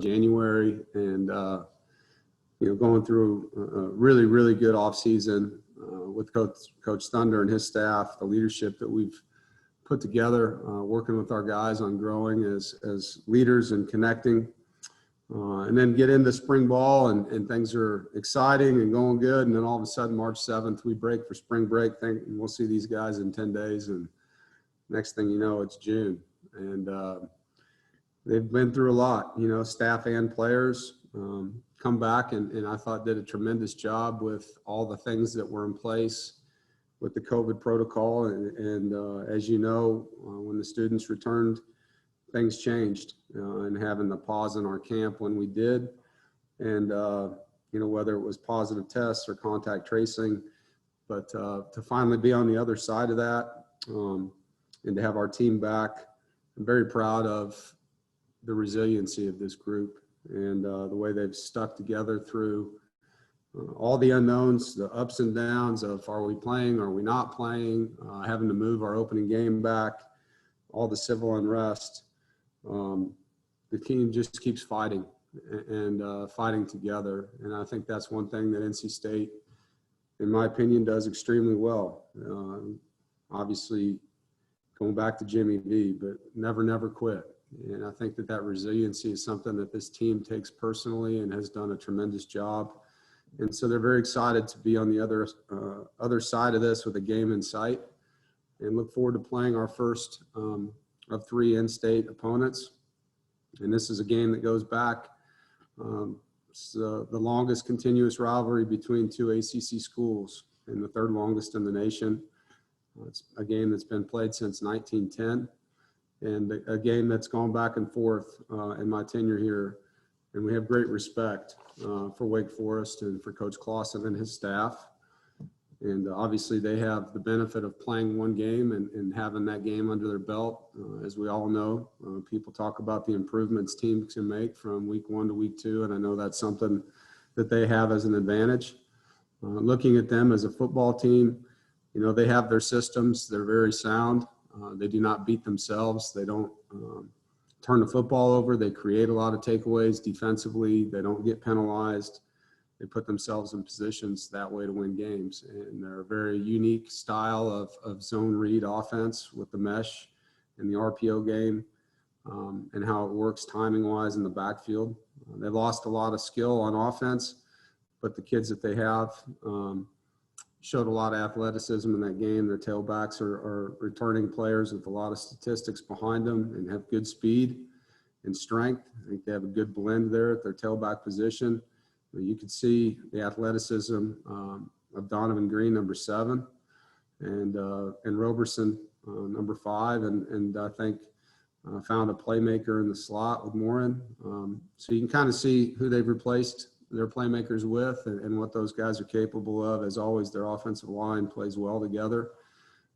January, and going through a really, really good offseason with Coach Thunder and his staff, the leadership that we've put together, working with our guys on growing as leaders and connecting, and then get into spring ball, and things are exciting and going good. And then all of a sudden, March 7th, we break for spring break. And we'll see these guys in 10 days. And next thing you know, it's June. And they've been through a lot, staff and players. Come back and I thought did a tremendous job with all the things that were in place with the COVID protocol. And as you know, when the students returned, things changed, and having the pause in our camp when we did. And, whether it was positive tests or contact tracing, but to finally be on the other side of that, and to have our team back, I'm very proud of the resiliency of this group and the way they've stuck together through all the unknowns, the ups and downs of are we playing, are we not playing, having to move our opening game back, all the civil unrest. The team just keeps fighting and fighting together. And I think that's one thing that NC State, in my opinion, does extremely well. Obviously, going back to Jimmy V, but never quit. And I think that resiliency is something that this team takes personally and has done a tremendous job. And so they're very excited to be on the other side of this with a game in sight, and look forward to playing our first of 3 in-state opponents. And this is a game that goes back. It's the longest continuous rivalry between 2 ACC schools and the 3rd longest in the nation. It's a game that's been played since 1910. And a game that's gone back and forth in my tenure here. And we have great respect for Wake Forest and for Coach Clausen and his staff. And obviously they have the benefit of playing one game and having that game under their belt. As we all know, people talk about the improvements teams can make from week 1 to week 2. And I know that's something that they have as an advantage. Looking at them as a football team, they have their systems. They're very sound. They do not beat themselves. They don't turn the football over. They create a lot of takeaways defensively. They don't get penalized. They put themselves in positions that way to win games. And they're a very unique style of zone read offense with the mesh and the RPO game, and how it works timing-wise in the backfield. They lost a lot of skill on offense, but the kids that they have showed a lot of athleticism in that game. Their tailbacks are returning players with a lot of statistics behind them and have good speed and strength. I think they have a good blend there at their tailback position. You could see the athleticism of Donovan Green, number 7, and Roberson, number 5, and I think found a playmaker in the slot with Morin. So you can kind of see who they've replaced their playmakers with and what those guys are capable of. As always, their offensive line plays well together.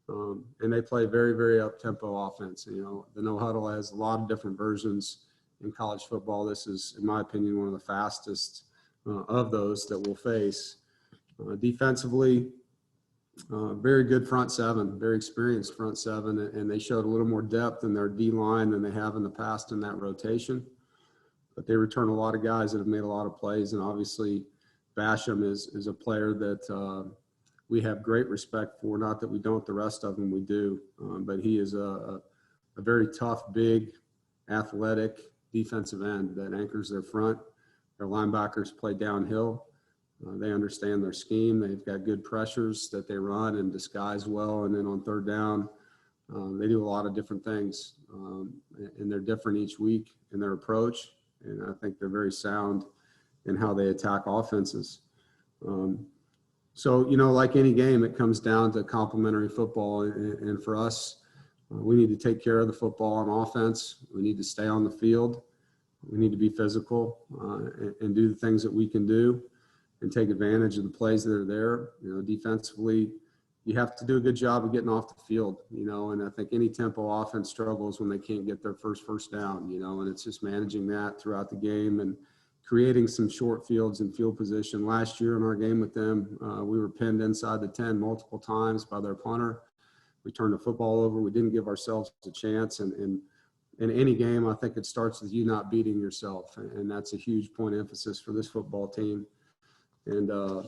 And they play very, very up-tempo offense. The no huddle has a lot of different versions in college football. This is, in my opinion, one of the fastest of those that we'll face. Defensively, very good front 7, very experienced front 7, and they showed a little more depth in their D-line than they have in the past in that rotation. But they return a lot of guys that have made a lot of plays, and obviously Basham is a player that we have great respect for. Not that we don't, the rest of them we do, but he is a very tough, big, athletic defensive end that anchors their front. Their linebackers play downhill. They understand their scheme. They've got good pressures that they run and disguise well, and then on 3rd down, they do a lot of different things, and they're different each week in their approach. And I think they're very sound in how they attack offenses. So, like any game, it comes down to complementary football. And for us, we need to take care of the football on offense. We need to stay on the field. We need to be physical and do the things that we can do and take advantage of the plays that are there. Defensively, you have to do a good job of getting off the field, and I think any tempo offense struggles when they can't get their first down, and it's just managing that throughout the game and creating some short fields and field position. Last year in our game with them, we were pinned inside the 10 multiple times by their punter. We turned the football over. We didn't give ourselves a chance, and in any game, I think it starts with you not beating yourself. And that's a huge point of emphasis for this football team. And I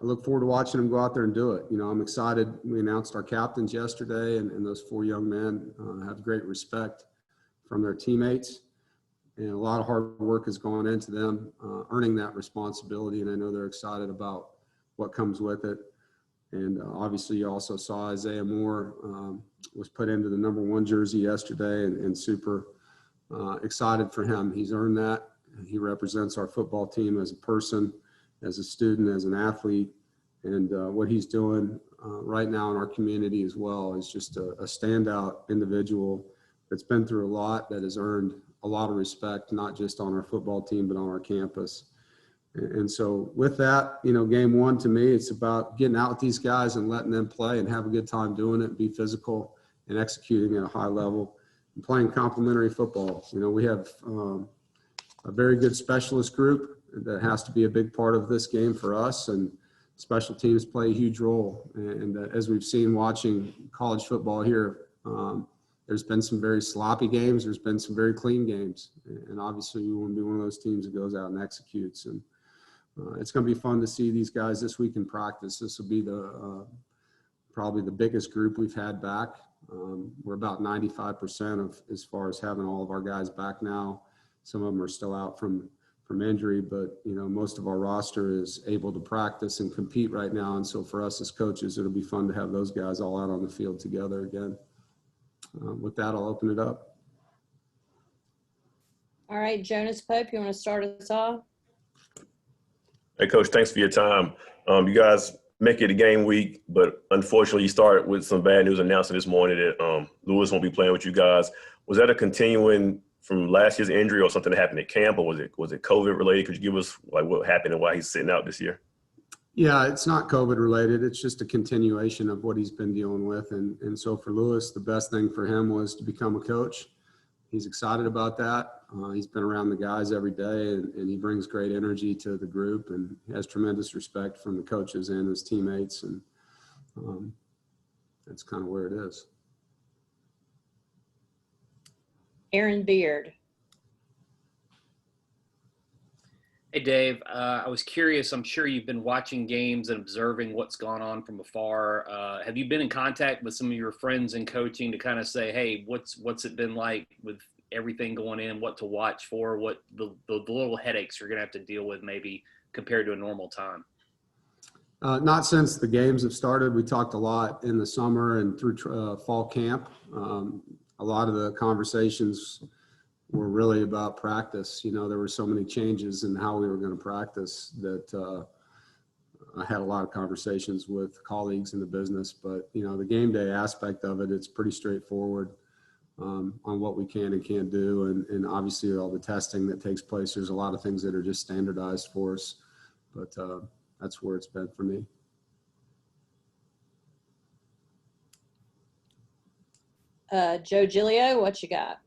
look forward to watching them go out there and do it. I'm excited. We announced our captains yesterday, and those 4 young men have great respect from their teammates. And a lot of hard work has gone into them earning that responsibility. And I know they're excited about what comes with it. And obviously you also saw Isaiah Moore was put into the number 1 jersey yesterday, and super excited for him. He's earned that. He represents our football team as a person, as a student, as an athlete. And what he's doing right now in our community as well is just a standout individual that's been through a lot, that has earned a lot of respect, not just on our football team, but on our campus. And so with that, game 1 to me, it's about getting out with these guys and letting them play and have a good time doing it, be physical and executing at a high level and playing complementary football. We have a very good specialist group that has to be a big part of this game for us, and special teams play a huge role. And as we've seen watching college football here, there's been some very sloppy games. There's been some very clean games. And obviously we want to be one of those teams that goes out and executes. And it's going to be fun to see these guys this week in practice. This will be probably the biggest group we've had back. We're about 95% of as far as having all of our guys back now. Some of them are still out from injury, but most of our roster is able to practice and compete right now. And so for us as coaches, it'll be fun to have those guys all out on the field together again. With that, I'll open it up. All right, Jonas Pope, you want to start us off? Hey, Coach, thanks for your time. You guys make it a game week, but unfortunately you started with some bad news announcing this morning that Lewis won't be playing with you guys. Was that a continuing from last year's injury or something that happened at camp, or was it COVID related? Could you give us what happened and why he's sitting out this year? Yeah, it's not COVID related. It's just a continuation of what he's been dealing with. And so for Lewis, the best thing for him was to become a coach. He's excited about that. He's been around the guys every day, and he brings great energy to the group, and he has tremendous respect from the coaches and his teammates. And that's kind of where it is. Aaron Beard. Hey, Dave. I was curious. I'm sure you've been watching games and observing what's gone on from afar. Have you been in contact with some of your friends in coaching to kind of say, hey, what's it been like with everything going in, what to watch for, what the little headaches you're going to have to deal with maybe compared to a normal time? Not since the games have started. We talked a lot in the summer and through fall camp. A lot of the conversations were really about practice. There were so many changes in how we were going to practice that I had a lot of conversations with colleagues in the business. But, the game day aspect of it, it's pretty straightforward on what we can and can't do. And obviously all the testing that takes place, there's a lot of things that are just standardized for us. But that's where it's been for me. Joe Giglio, what you got?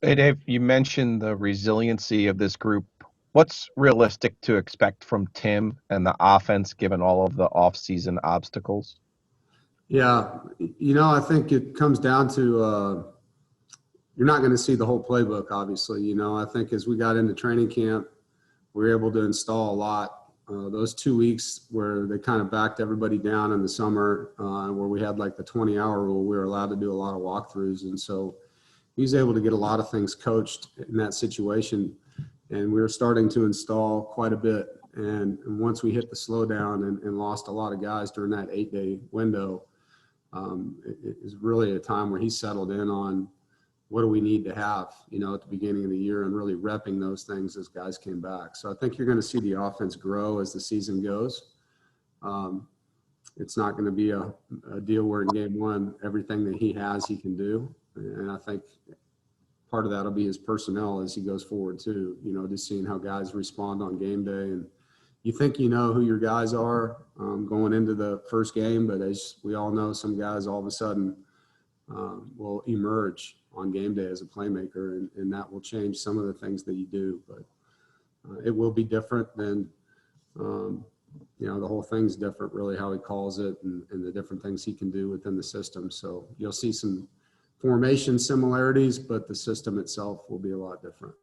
Hey, Dave, you mentioned the resiliency of this group. What's realistic to expect from Tim and the offense given all of the off-season obstacles? Yeah, I think it comes down to you're not going to see the whole playbook, obviously. I think as we got into training camp, we were able to install a lot. Those 2 weeks where they kind of backed everybody down in the summer, where we had like the 20-hour rule, we were allowed to do a lot of walkthroughs. And so he was able to get a lot of things coached in that situation. And we were starting to install quite a bit. And once we hit the slowdown and lost a lot of guys during that 8-day window, it is really a time where he settled in on what do we need to have, at the beginning of the year, and really repping those things as guys came back. So I think you're going to see the offense grow as the season goes. It's not going to be a deal where in game one, everything that he has, he can do. And I think part of that will be his personnel as he goes forward too, just seeing how guys respond on game day. And you think you know who your guys are going into the first game, but as we all know, some guys all of a sudden will emerge on game day as a playmaker, and that will change some of the things that you do. But it will be different than the whole thing's different, really, how he calls it and the different things he can do within the system. So you'll see some formation similarities, but the system itself will be a lot different.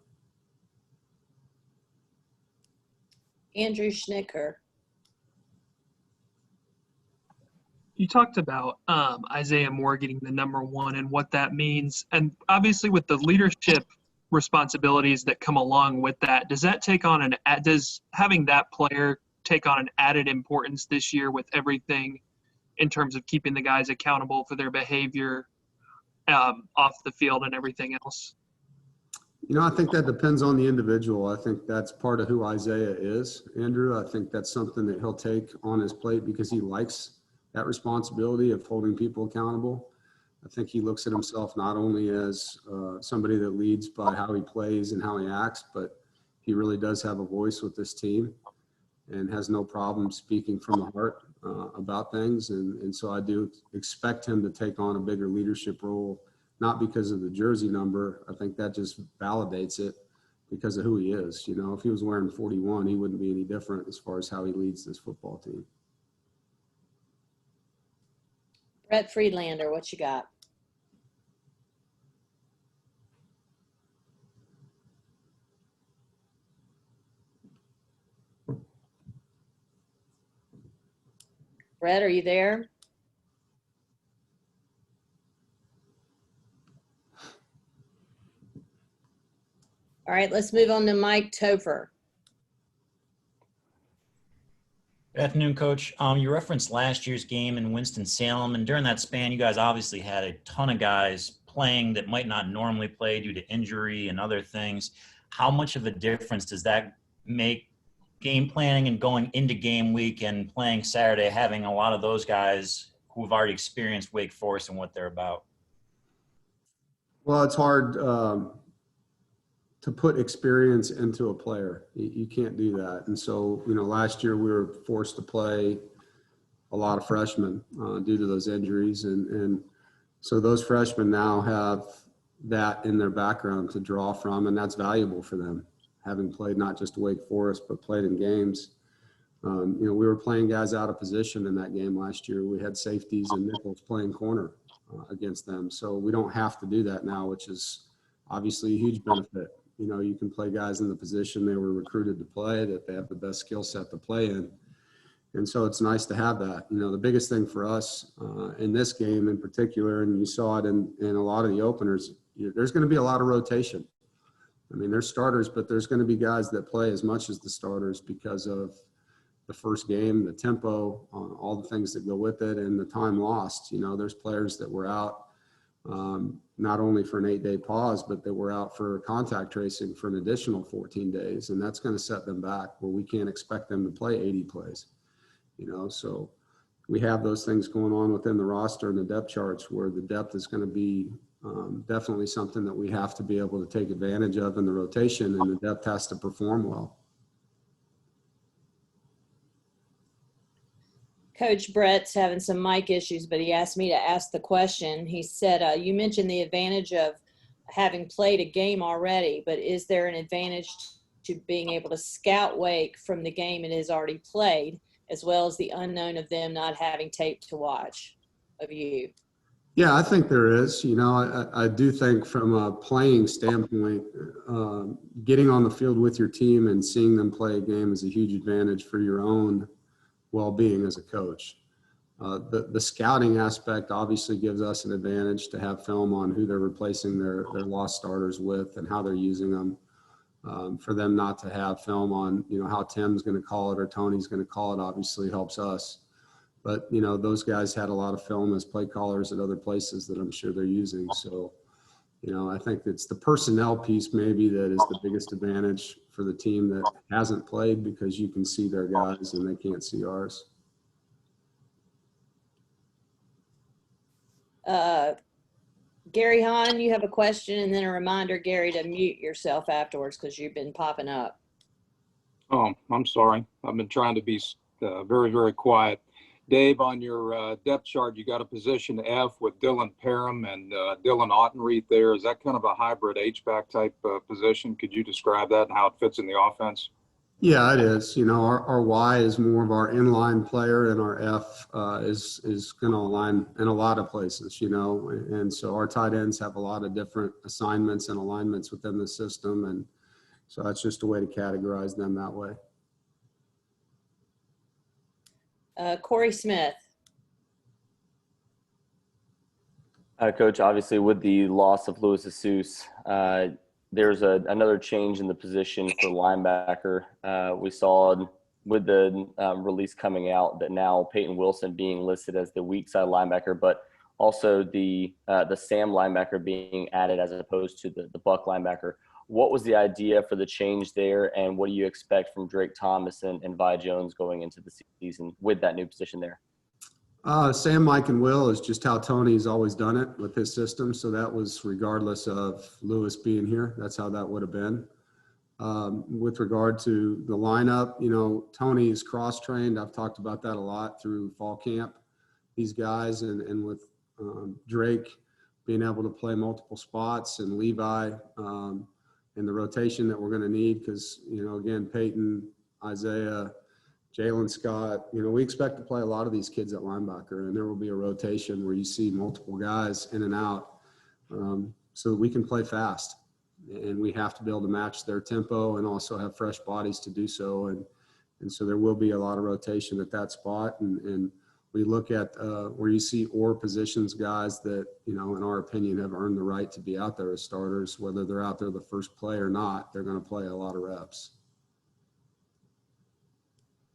Andrew Schnicker. You talked about Isaiah Moore getting the #1 and what that means. And obviously with the leadership responsibilities that come along with that, does having that player take on an added importance this year with everything in terms of keeping the guys accountable for their behavior off the field and everything else? I think that depends on the individual. I think that's part of who Isaiah is, Andrew. I think that's something that he'll take on his plate because he likes that responsibility of holding people accountable. I think he looks at himself not only as somebody that leads by how he plays and how he acts, but he really does have a voice with this team and has no problem speaking from the heart about things. And so I do expect him to take on a bigger leadership role, not because of the jersey number. I think that just validates it because of who he is. If he was wearing 41, he wouldn't be any different as far as how he leads this football team. Brett Friedlander, what you got? Brett, are you there? All right, let's move on to Mike Topher. Good afternoon, Coach. You referenced last year's game in Winston-Salem, and during that span, you guys obviously had a ton of guys playing that might not normally play due to injury and other things. How much of a difference does that make game planning and going into game week and playing Saturday, having a lot of those guys who have already experienced Wake Forest and what they're about? Well, it's hard to put experience into a player. You can't do that. And so, last year we were forced to play a lot of freshmen due to those injuries. And so those freshmen now have that in their background to draw from, and that's valuable for them, having played not just Wake Forest, but played in games. We were playing guys out of position in that game last year. We had safeties and nickels playing corner against them. So we don't have to do that now, which is obviously a huge benefit. You can play guys in the position they were recruited to play, that they have the best skill set to play in. And so it's nice to have that. The biggest thing for us in this game in particular, and you saw it in a lot of the openers, there's going to be a lot of rotation. I mean, there's starters, but there's going to be guys that play as much as the starters because of the first game, the tempo, all the things that go with it, and the time lost. There's players that were out not only for an 8-day pause, but that were out for contact tracing for an additional 14 days. And that's going to set them back where we can't expect them to play 80 plays, so we have those things going on within the roster and the depth charts where the depth is going to be definitely something that we have to be able to take advantage of in the rotation, and the depth has to perform well. Coach Brett's having some mic issues, but he asked me to ask the question. He said, you mentioned the advantage of having played a game already, but is there an advantage to being able to scout Wake from the game it has already played, as well as the unknown of them not having tape to watch of you? Yeah, I think there is. I do think from a playing standpoint, getting on the field with your team and seeing them play a game is a huge advantage for your own well-being as a coach. The scouting aspect obviously gives us an advantage to have film on who they're replacing their lost starters with and how they're using them. For them not to have film on, how Tim's going to call it or Tony's going to call it obviously helps us. But, those guys had a lot of film as play callers at other places that I'm sure they're using. So, I think it's the personnel piece maybe that is the biggest advantage for the team that hasn't played, because you can see their guys and they can't see ours. Gary Hahn, you have a question, and then a reminder, Gary, to mute yourself afterwards because you've been popping up. Oh, I'm sorry. I've been trying to be very, very quiet. Dave, on your depth chart, you got a position F with Dylan Parham and Dylan Ottenreith there. Is that kind of a hybrid H-back type position? Could you describe that and how it fits in the offense? Yeah, it is. You know, our Y is more of our inline player, and our F is going to align in a lot of places, you know. And so our tight ends have a lot of different assignments and alignments within the system. And so that's just a way to categorize them that way. Corey Smith. Coach, obviously with the loss of Louis Jesus, there's another change in the position for linebacker. We saw with the release coming out that now Peyton Wilson being listed as the weak side linebacker, but also the Sam linebacker being added as opposed to the Buck linebacker. What was the idea for the change there, and what do you expect from Drake Thomas and Vi Jones going into the season with that new position there? Sam, Mike, and Will is just how Tony's always done it with his system. So that was regardless of Lewis being here. That's how that would have been. With regard to the lineup, you know, Tony is cross-trained. I've talked about that a lot through fall camp. These guys and with Drake being able to play multiple spots and Levi and the rotation that we're going to need because, you know, again, Peyton, Isaiah, Jalen Scott, you know, we expect to play a lot of these kids at linebacker, and there will be a rotation where you see multiple guys in and out so that we can play fast. And we have to be able to match their tempo and also have fresh bodies to do so. And so there will be a lot of rotation at that spot. And we look at where you see or positions guys that, you know, in our opinion, have earned the right to be out there as starters, whether they're out there the first play or not, they're going to play a lot of reps.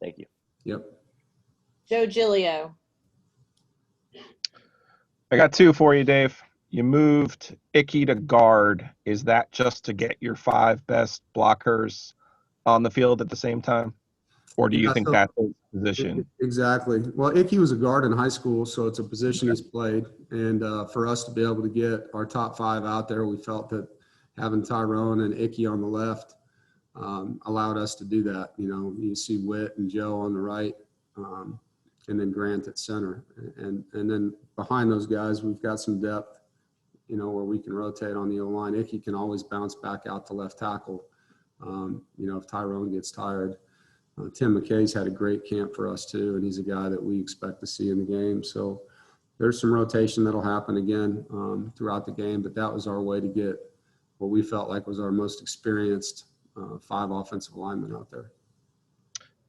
Thank you. Yep. Joe Giglio. I got two for you, Dave. You moved Icky to guard. Is that just to get your 5 best blockers on the field at the same time? Or do you think that's his position? Exactly. Well, Icky was a guard in high school, so it's a position he's played. And for us to be able to get our top 5 out there, we felt that having Tyrone and Icky on the left allowed us to do that. You know, you see Witt and Joe on the right, and then Grant at center. And then behind those guys, we've got some depth, you know, where we can rotate on the O-line. Icky can always bounce back out to left tackle, you know, if Tyrone gets tired. Tim McKay's had a great camp for us too, and he's a guy that we expect to see in the game. So there's some rotation that'll happen again throughout the game, but that was our way to get what we felt like was our most experienced 5 offensive linemen out there.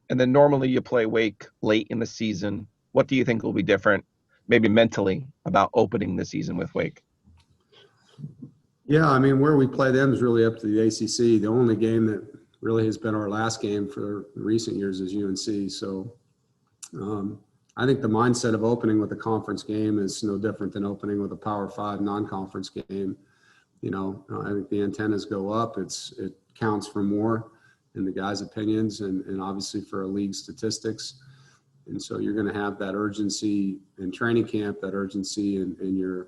And then normally you play Wake late in the season. What do you think will be different, maybe mentally, about opening the season with Wake? Yeah, I mean, where we play them is really up to the ACC. The only game that really has been our last game for recent years is UNC. So I think the mindset of opening with a conference game is no different than opening with a Power 5 non-conference game. You know, I think the antennas go up. It counts for more in the guys' opinions and obviously for a league statistics. And so you're going to have that urgency in training camp, that urgency in your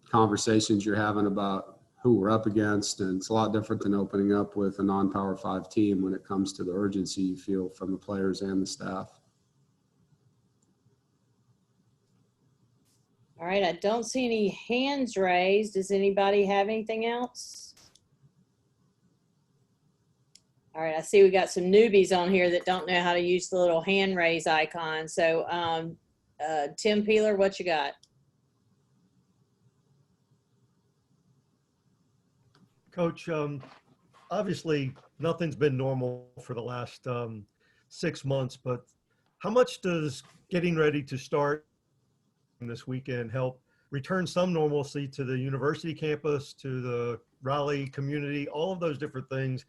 conversations you're having about who we're up against. And it's a lot different than opening up with a non-Power 5 team when it comes to the urgency you feel from the players and the staff. All right, I don't see any hands raised. Does anybody have anything else? All right, I see we got some newbies on here that don't know how to use the little hand raise icon. So Tim Peeler, what you got? Coach, obviously nothing's been normal for the last 6 months, but how much does getting ready to start this weekend help return some normalcy to the university campus, to the Raleigh community, all of those different things?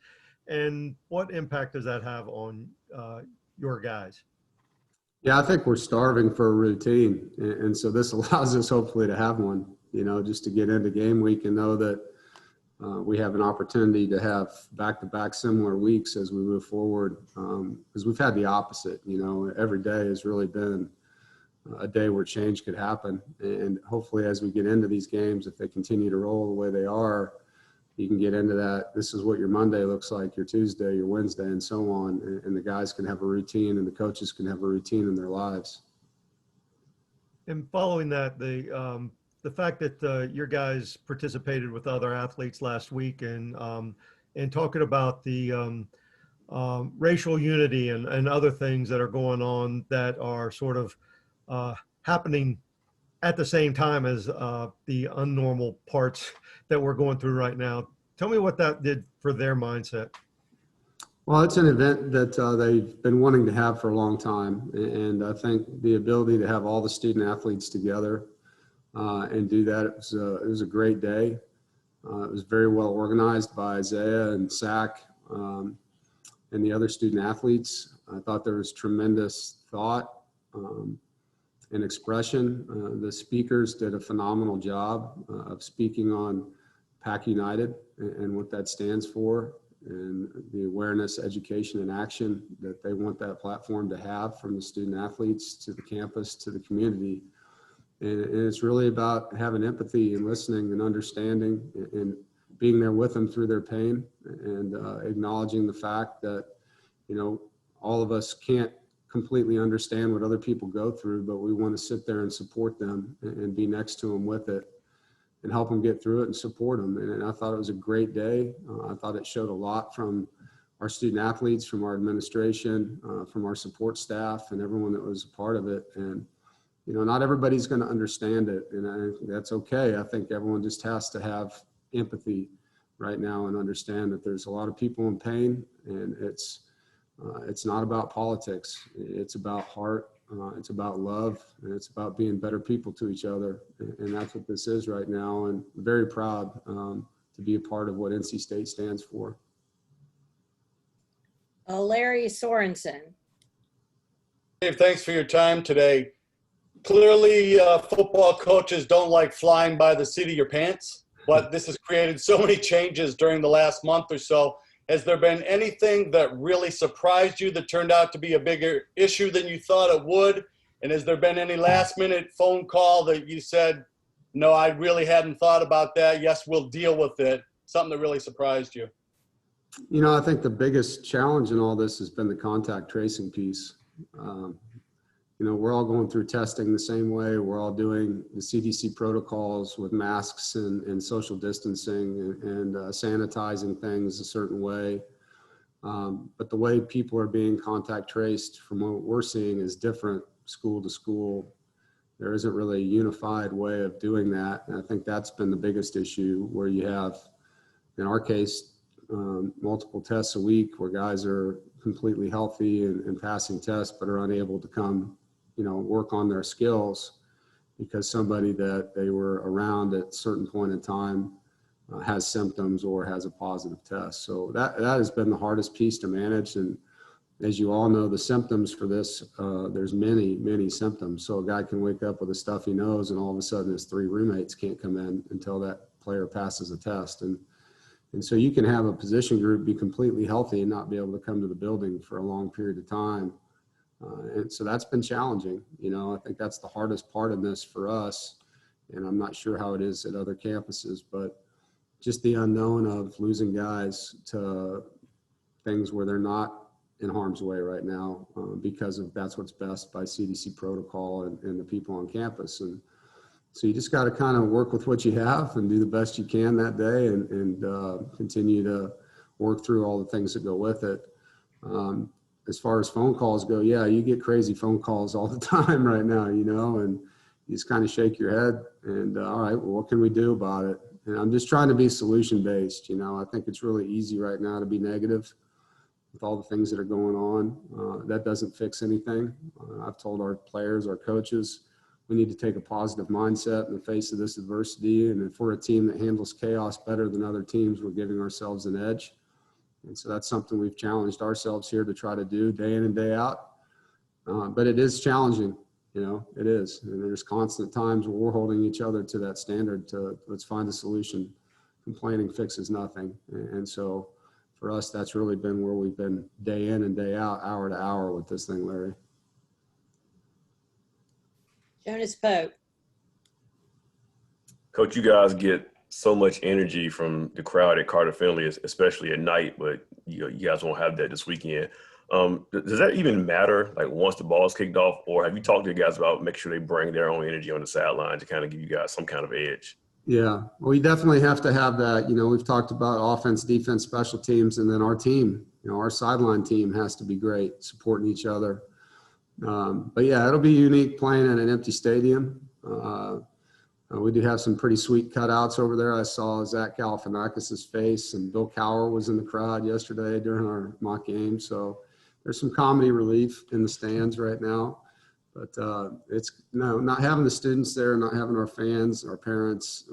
And what impact does that have on your guys? Yeah, I think we're starving for a routine. And so this allows us hopefully to have one, you know, just to get into game week and know that we have an opportunity to have back-to-back similar weeks as we move forward. Because we've had the opposite, you know, every day has really been a day where change could happen. And hopefully as we get into these games, if they continue to roll the way they are, you can get into that. This is what your Monday looks like, your Tuesday, your Wednesday, and so on. And the guys can have a routine and the coaches can have a routine in their lives. And following that, the fact that your guys participated with other athletes last week and talking about the racial unity and other things that are going on that are sort of happening at the same time as the unnormal parts that we're going through right now. Tell me what that did for their mindset. Well, it's an event that they've been wanting to have for a long time. And I think the ability to have all the student athletes together and do that, it was a great day. It was very well organized by Isaiah and Sac and the other student athletes. I thought there was tremendous thought and expression. The speakers did a phenomenal job of speaking on Pack United and what that stands for, and the awareness, education, and action that they want that platform to have, from the student athletes to the campus to the community. And it's really about having empathy and listening and understanding and being there with them through their pain, and acknowledging the fact that, you know, all of us can't completely understand what other people go through, but we want to sit there and support them and be next to them with it and help them get through it and support them. And I thought it was a great day. I thought it showed a lot from our student athletes, from our administration, from our support staff, and everyone that was a part of it. And, you know, not everybody's going to understand it, and that's okay. I think everyone just has to have empathy right now and understand that there's a lot of people in pain, and it's not about politics. It's about heart. It's about love, and it's about being better people to each other. And that's what this is right now. And I'm very proud to be a part of what NC State stands for. Larry Sorensen. Dave, thanks for your time today. Clearly, football coaches don't like flying by the seat of your pants, but this has created so many changes during the last month or so. Has there been anything that really surprised you that turned out to be a bigger issue than you thought it would? And has there been any last-minute phone call that you said, no, I really hadn't thought about that. Yes, we'll deal with it. Something that really surprised you? You know, I think the biggest challenge in all this has been the contact tracing piece. You know, we're all going through testing the same way. We're all doing the CDC protocols with masks and social distancing and sanitizing things a certain way. But the way people are being contact traced from what we're seeing is different school to school. There isn't really a unified way of doing that. And I think that's been the biggest issue, where you have, in our case, multiple tests a week where guys are completely healthy and passing tests, but are unable to come, you know, work on their skills because somebody that they were around at a certain point in time has symptoms or has a positive test. So that has been the hardest piece to manage. And as you all know, the symptoms for this, there's many symptoms. So a guy can wake up with a stuffy nose and all of a sudden his 3 roommates can't come in until that player passes a test. And so you can have a position group be completely healthy and not be able to come to the building for a long period of time. And so that's been challenging. You know, I think that's the hardest part of this for us. And I'm not sure how it is at other campuses, but just the unknown of losing guys to things where they're not in harm's way right now because of that's what's best by CDC protocol and the people on campus. And so you just got to kind of work with what you have and do the best you can that day and continue to work through all the things that go with it. As far as phone calls go, yeah, you get crazy phone calls all the time right now, you know, and you just kind of shake your head and, all right, well, what can we do about it? And I'm just trying to be solution-based, you know. I think it's really easy right now to be negative with all the things that are going on. That doesn't fix anything. I've told our players, our coaches, we need to take a positive mindset in the face of this adversity. And if we're a team that handles chaos better than other teams, we're giving ourselves an edge. And so that's something we've challenged ourselves here to try to do day in and day out. But it is challenging, you know, it is. And there's constant times where we're holding each other to that standard to let's find a solution. Complaining fixes nothing. And so for us, that's really been where we've been day in and day out, hour to hour with this thing, Larry. Jonas Pope. Coach, you guys get so much energy from the crowd at Carter Finley, especially at night, but you guys won't have that this weekend. Does that even matter, like once the ball is kicked off, or have you talked to the guys about make sure they bring their own energy on the sideline to kind of give you guys some kind of edge? Yeah, well, we definitely have to have that. You know, we've talked about offense, defense, special teams, and then our team. our sideline team has to be great, supporting each other. But yeah, it'll be unique playing in an empty stadium. We do have some pretty sweet cutouts over there. I saw Zach Galifianakis' face, and Bill Cowher was in the crowd yesterday during our mock game. So there's some comedy relief in the stands right now. But it's not having the students there, not having our fans, our parents,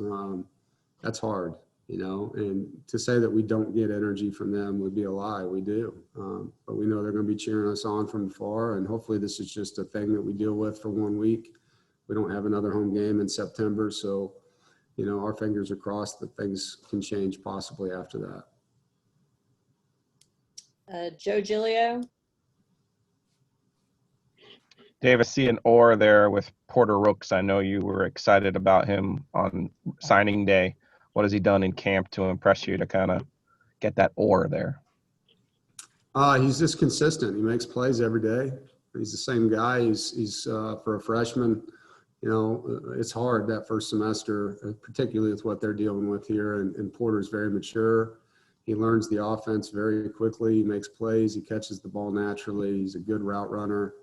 that's hard, and to say that we don't get energy from them would be a lie. We do. But we know they're going to be cheering us on from afar, and hopefully this is just a thing that we deal with for 1 week. We don't have another home game in September, so, our fingers are crossed that things can change possibly after that. Joe Giglio. Dave, I see an oar there with Porter Rooks. I know you were excited about him on signing day. What has he done in camp to impress you to kind of get that oar there? He's just consistent. He makes plays every day. He's the same guy. He's for a freshman, it's hard that first semester, particularly with what they're dealing with here. And Porter's very mature. He learns the offense very quickly. He makes plays. He catches the ball naturally. He's a good route runner.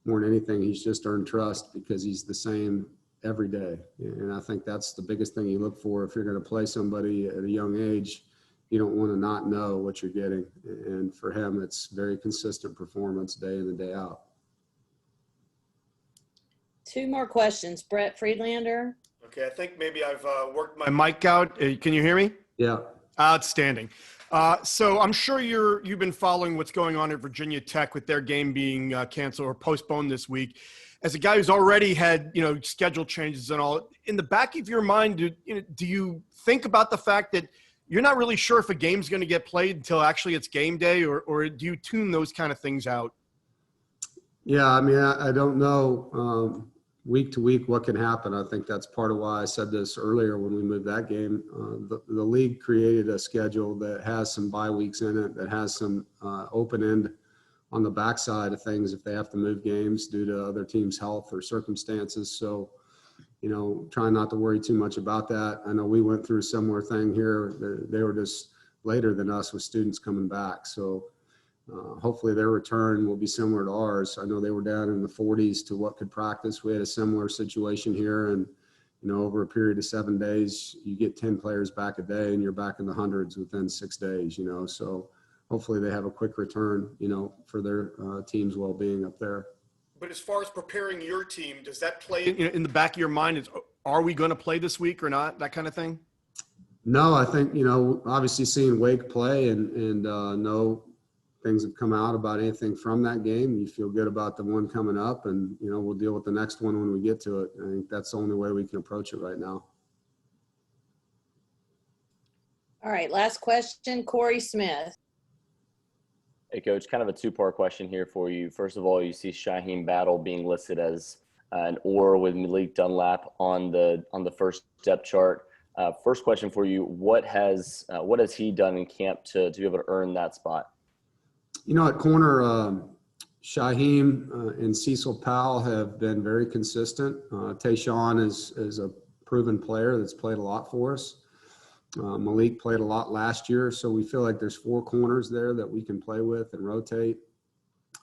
More than anything, he's just earned trust because he's the same every day. And I think that's the biggest thing you look for if you're going to play somebody at a young age. You don't want to not know what you're getting. And for him, it's very consistent performance day in and day out. 2 more questions. Brett Friedlander. Okay, I think maybe I've worked my mic out. Can you hear me? Yeah. Outstanding. So I'm sure you've been following what's going on at Virginia Tech with their game being canceled or postponed this week. As a guy who's already had, schedule changes and all, in the back of your mind, do you think about the fact that you're not really sure if a game's going to get played until actually it's game day, or do you tune those kind of things out? Yeah, I mean, I don't know week to week what can happen. I think that's part of why I said this earlier when we moved that game. The league created a schedule that has some bye weeks in it, that has some open end on the backside of things if they have to move games due to other teams' health or circumstances. So, trying not to worry too much about that. I know we went through a similar thing here. They were just later than us with students coming back. So hopefully their return will be similar to ours. I know they were down in the 40s to what could practice. We had a similar situation here, and over a period of 7 days, you get 10 players back a day, and you're back in the hundreds within 6 days. So hopefully they have a quick return, for their team's well-being up there. But as far as preparing your team, does that play in the back of your mind? Are we going to play this week or not? That kind of thing. No, I think obviously seeing Wake play and know things have come out about anything from that game. You feel good about the one coming up, and we'll deal with the next one when we get to it. I think that's the only way we can approach it right now. All right, last question, Corey Smith. Hey, Coach, kind of a 2-part question here for you. First of all, you see Shaheem Battle being listed as an oar with Malik Dunlap on the first depth chart. First question for you: what has he done in camp to be able to earn that spot? At corner, Shaheem and Cecil Powell have been very consistent. Tayshawn is a proven player that's played a lot for us. Malik played a lot last year, so we feel like there's 4 corners there that we can play with and rotate.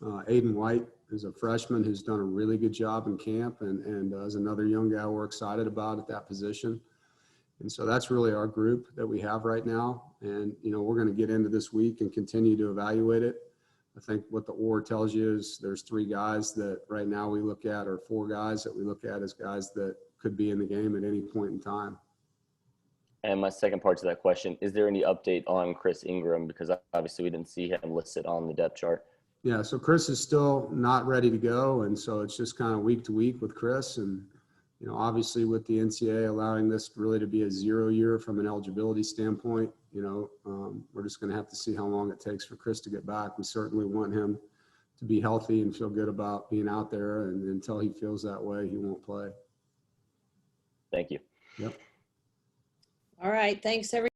Aiden White is a freshman who's done a really good job in camp, and is another young guy we're excited about at that position. And so that's really our group that we have right now. And, we're going to get into this week and continue to evaluate it. I think what the OR tells you is there's 3 guys that right now we look at, or 4 guys that we look at as guys that could be in the game at any point in time. And my second part to that question, is there any update on Chris Ingram? Because obviously we didn't see him listed on the depth chart. Yeah, so Chris is still not ready to go. And so it's just kind of week to week with Chris. And, obviously with the NCAA allowing this really to be a 0 year from an eligibility standpoint, we're just going to have to see how long it takes for Chris to get back. We certainly want him to be healthy and feel good about being out there. And until he feels that way, he won't play. Thank you. Yep. All right. Thanks, everyone.